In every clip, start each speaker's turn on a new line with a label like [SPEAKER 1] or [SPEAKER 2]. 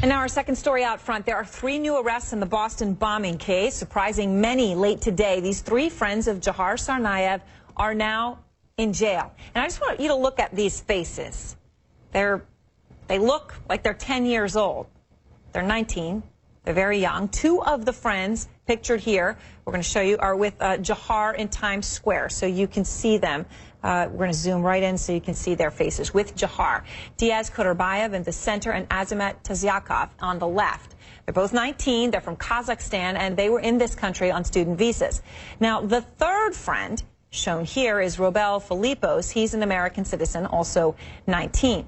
[SPEAKER 1] And now our second story out front. There are 3 new arrests in the Boston bombing case, surprising many late today. These 3 friends of Dzhokhar Tsarnaev are now in jail. And I just want you to look at these faces. They look like they're 10 years old. They're 19. They're very young. 2 of the friends pictured here, we're going to show you, are with Dzhokhar in Times Square, so you can see them. We're going to zoom right in so you can see their faces with Dzhokhar. Diaz Kuderbayev in the center and Azamat Tazyakov on the left. They're both 19. They're from Kazakhstan, and they were in this country on student visas. Now, the third friend shown here is Robel Filipos. He's an American citizen, also 19.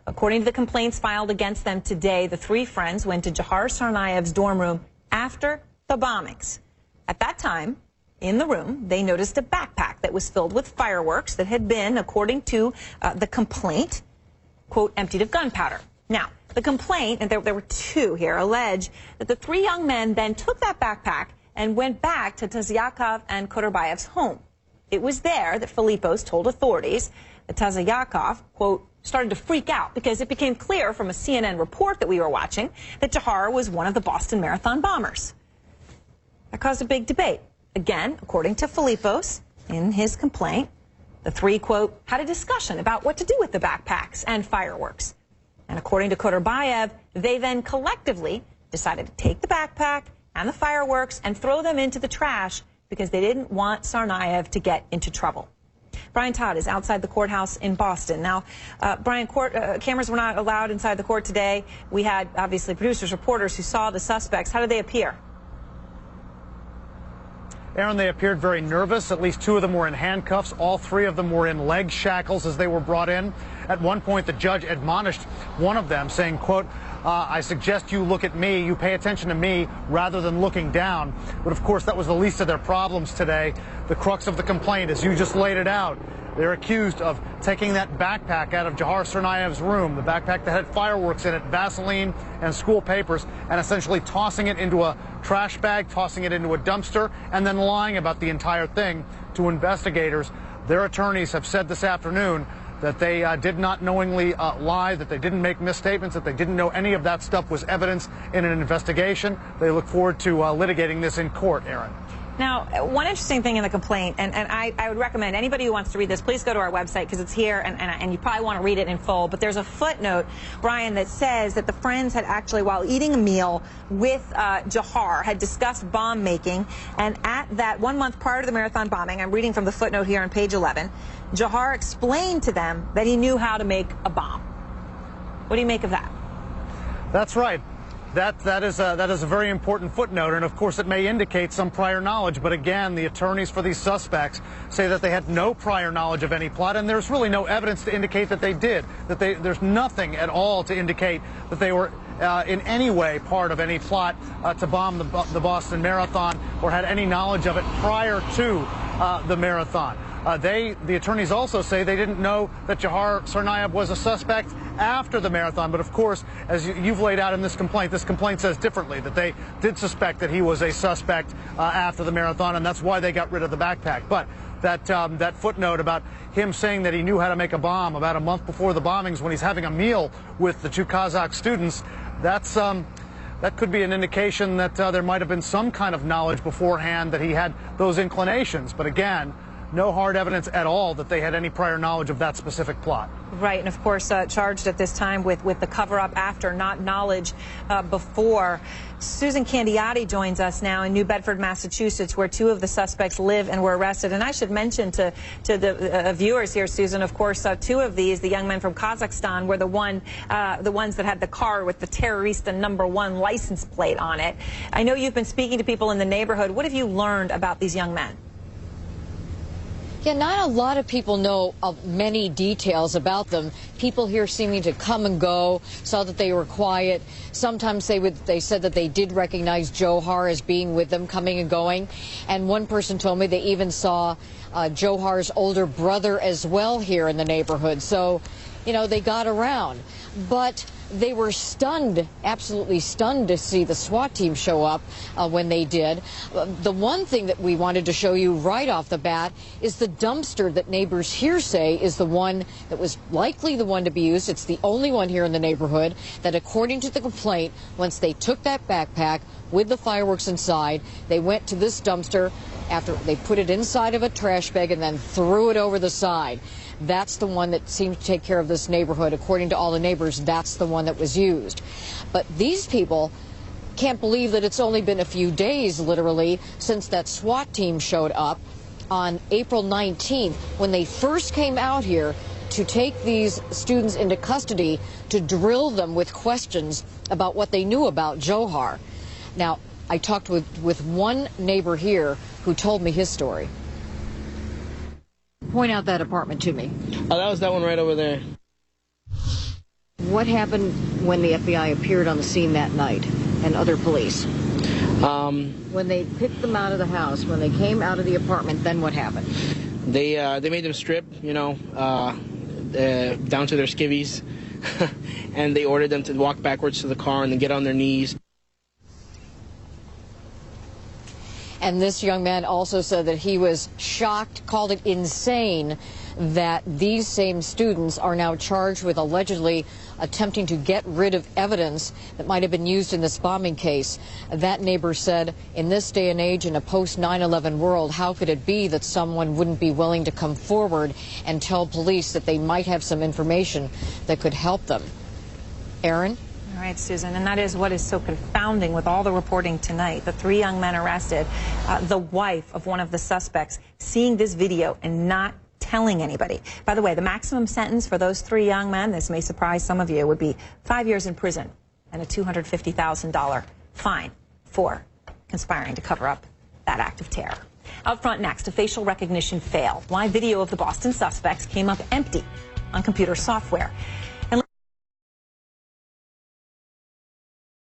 [SPEAKER 1] According to the complaints filed against them today, the 3 friends went to Dzhokhar Tsarnaev's dorm room after the bombings. At that time, in the room, they noticed a backpack that was filled with fireworks that had been, according to the complaint, quote, emptied of gunpowder. Now, the complaint, and there were 2 here, allege that the 3 young men then took that backpack and went back to Tazyakov and Kuderbayev's home. It was there that Filipos told authorities that Tazyakov, quote, started to freak out because it became clear from a CNN report that we were watching that Dzhokhar was one of the Boston Marathon bombers. That caused a big debate. Again, according to Filipos, in his complaint, the 3, quote, had a discussion about what to do with the backpacks and fireworks. And according to Kuderbayev, they then collectively decided to take the backpack and the fireworks and throw them into the trash because they didn't want Tsarnaev to get into trouble. Brian Todd is outside the courthouse in Boston. Now, Brian, cameras were not allowed inside the court today. We had, obviously, producers, reporters who saw the suspects. How did they appear?
[SPEAKER 2] Aaron, they appeared very nervous. At least 2 of them were in handcuffs. All 3 of them were in leg shackles as they were brought in. At one point, the judge admonished one of them, saying, quote, I suggest you look at me, you pay attention to me rather than looking down. But of course, that was the least of their problems today. The crux of the complaint, as you just laid it out, they're accused of taking that backpack out of Dzhokhar Tsarnaev's room, the backpack that had fireworks in it, Vaseline and school papers, and essentially tossing it into a trash bag, tossing it into a dumpster, and then lying about the entire thing to investigators. Their attorneys have said this afternoon that they did not knowingly lie, that they didn't make misstatements, that they didn't know any of that stuff was evidence in an investigation. They look forward to litigating this in court, Aaron.
[SPEAKER 1] Now, one interesting thing in the complaint, and I would recommend anybody who wants to read this, please go to our website because it's here, and you probably want to read it in full. But there's a footnote, Brian, that says that the friends had actually, while eating a meal with Dzhokhar, had discussed bomb making. And at that 1 month prior to the marathon bombing, I'm reading from the footnote here on page 11, Dzhokhar explained to them that he knew how to make a bomb. What do you make of that?
[SPEAKER 2] That's right. That is a very important footnote, and of course it may indicate some prior knowledge, but again, the attorneys for these suspects say that they had no prior knowledge of any plot, and there's really no evidence to indicate that they did, there's nothing at all to indicate that they were in any way part of any plot to bomb the Boston Marathon or had any knowledge of it prior to the marathon. The attorneys also say they didn't know that Dzhokhar Tsarnaev was a suspect after the marathon. But of course, as you've laid out in this complaint says differently, that they did suspect that he was a suspect after the marathon, and that's why they got rid of the backpack. But that footnote about him saying that he knew how to make a bomb about a month before the bombings when he's having a meal with the 2 Kazakh students, that could be an indication that there might have been some kind of knowledge beforehand that he had those inclinations. But again, no hard evidence at all that they had any prior knowledge of that specific plot.
[SPEAKER 1] Right, and of course charged at this time with the cover-up after, not knowledge before. Susan Candiotti joins us now in New Bedford, Massachusetts, where 2 of the suspects live and were arrested. And I should mention to the viewers here, Susan, of course, 2 of these, the young men from Kazakhstan, were the ones that had the car with the Terrorista #1 license plate on it. I know you've been speaking to people in the neighborhood. What have you learned about these young men?
[SPEAKER 3] Yeah, not a lot of people know of many details about them. People here seeming to come and go, saw that they were quiet. Sometimes they said that they did recognize Dzhokhar as being with them, coming and going. And one person told me they even saw Dzhokhar's older brother as well here in the neighborhood. So, you know, they got around. but they were stunned, absolutely stunned to see the SWAT team show up when they did. The one thing that we wanted to show you right off the bat is the dumpster that neighbors here say is the one that was likely the one to be used. It's the only one here in the neighborhood that, according to the complaint, once they took that backpack with the fireworks inside, they went to this dumpster after they put it inside of a trash bag and then threw it over the side. That's the one that seemed to take care of this neighborhood. According to all the neighbors, that's the one that was used. But these people can't believe that it's only been a few days, literally, since that SWAT team showed up on April 19th, when they first came out here to take these students into custody to drill them with questions about what they knew about Dzhokhar. Now, I talked with one neighbor here who told me his story. Point out that apartment to me.
[SPEAKER 4] Oh, that was that one right over there.
[SPEAKER 3] What happened when the FBI appeared on the scene that night and other police? When they picked them out of the house, when they came out of the apartment, then what happened?
[SPEAKER 4] They made them strip, you know, down to their skivvies, and they ordered them to walk backwards to the car and then get on their knees.
[SPEAKER 3] And this young man also said that he was shocked, called it insane, that these same students are now charged with allegedly attempting to get rid of evidence that might have been used in this bombing case. That neighbor said, in this day and age, in a post-9/11 world, how could it be that someone wouldn't be willing to come forward and tell police that they might have some information that could help them? Aaron?
[SPEAKER 1] All right, Susan, and that is what is so confounding with all the reporting tonight. The three young men arrested, the wife of one of the suspects seeing this video and not telling anybody. By the way, the maximum sentence for those three young men, this may surprise some of you, would be 5 years in prison and a $250,000 fine for conspiring to cover up that act of terror. Out front next, a facial recognition fail. Live video of the Boston suspects came up empty on computer software.